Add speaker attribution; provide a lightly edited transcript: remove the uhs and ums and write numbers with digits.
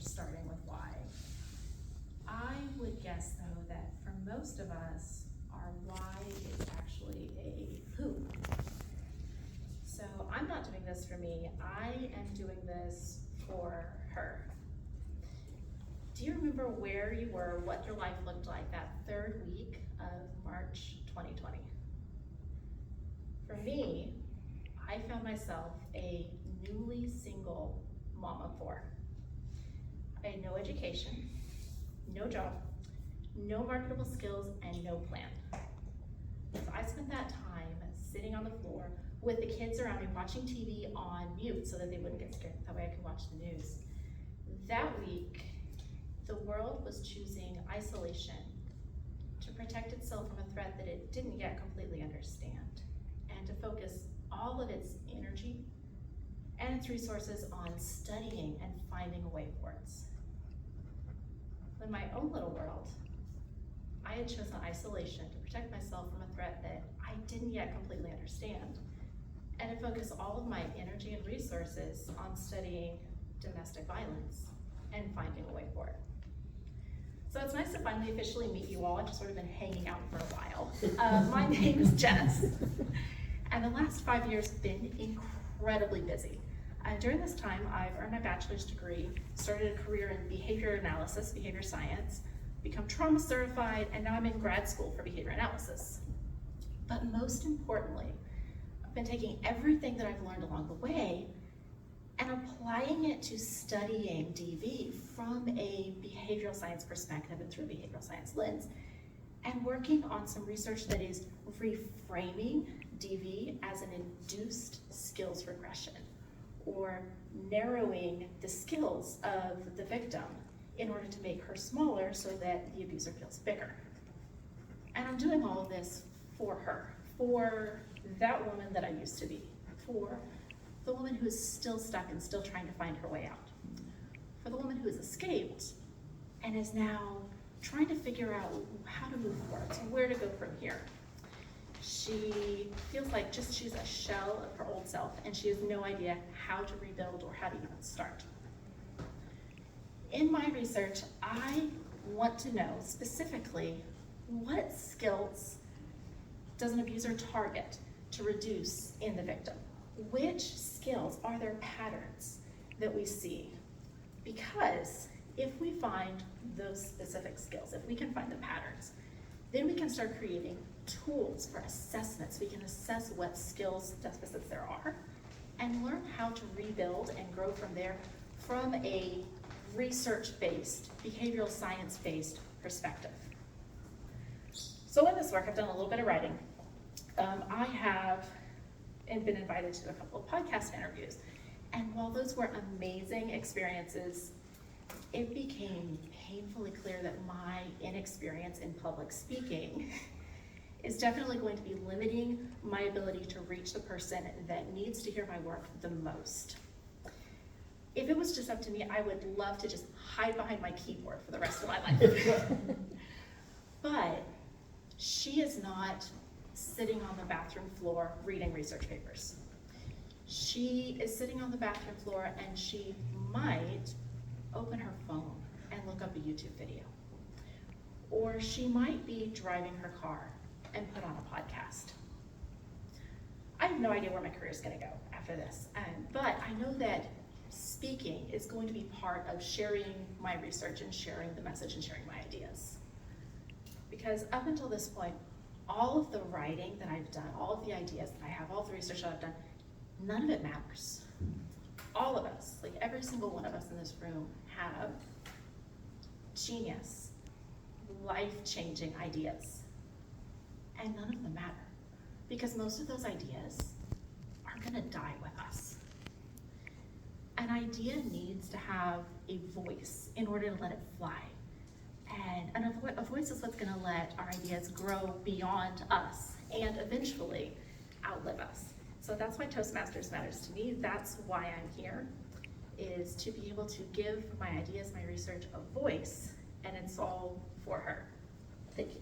Speaker 1: starting with why. I would guess though that for most of us, our why is actually a who. So I'm not doing this for me, I am doing this for her. Do you remember where you were, what your life looked like that third week of March 2020? For me, I found myself a newly single mom of four. I had no education, no job, no marketable skills, and no plan. So I spent that time sitting on the floor with the kids around me watching TV on mute so that they wouldn't get scared. That way I could watch the news. That week, the world was choosing isolation to protect itself from a threat that it didn't yet completely understand, and to focus all of its energy and its resources on studying and finding way forwards. In my own little world, I had chosen isolation to protect myself from a threat that I didn't yet completely understand, and to focus all of my energy and resources on studying domestic violence and finding a way forward. So it's nice to finally officially meet you all. I've just sort of been hanging out for a while. My name is Jess, and the last 5 years have been incredibly busy. During this time, I've earned my bachelor's degree, started a career in behavior analysis, behavior science, become trauma certified, and now I'm in grad school for behavior analysis. But most importantly, I've been taking everything that I've learned along the way and applying it to studying DV from a behavioral science perspective and through a behavioral science lens, and working on some research that is reframing DV as an induced skills regression, or narrowing the skills of the victim in order to make her smaller so that the abuser feels bigger. And I'm doing all of this for her, for that woman that I used to be, for the woman who is still stuck and still trying to find her way out, for the woman who has escaped and is now trying to figure out how to move forward, so where to go from here. She feels like she's a shell of her old self, and she has no idea how to rebuild or how to even start. In my research, I want to know specifically what skills does an abuser target to reduce in the victim? Which skills are there patterns that we see? Because if we find those specific skills, if we can find the patterns, then we can start creating tools for assessments. We can assess what skills deficits there are and learn how to rebuild and grow from there from a research-based, behavioral science-based perspective. So in this work, I've done a little bit of writing. I have been invited to a couple of podcast interviews. And while those were amazing experiences, it became painfully clear that my inexperience in public speaking is definitely going to be limiting my ability to reach the person that needs to hear my work the most. If it was just up to me, I would love to just hide behind my keyboard for the rest of my life. But she is not sitting on the bathroom floor reading research papers. She is sitting on the bathroom floor and she might open her phone and look up a YouTube video. Or she might be driving her car and put on a podcast. I have no idea where my career is going to go after this, but I know that speaking is going to be part of sharing my research and sharing the message and sharing my ideas. Because up until this point, all of the writing that I've done, all of the ideas that I have, all of the research that I've done, none of it matters. All of us, like every single one of us in this room, have genius, life-changing ideas. And none of them matter, because most of those ideas are gonna die with us. An idea needs to have a voice in order to let it fly. And a voice is what's gonna let our ideas grow beyond us and eventually outlive us. So that's why Toastmasters matters to me. That's why I'm here, is to be able to give my ideas, my research a voice, and it's all for her. Thank you.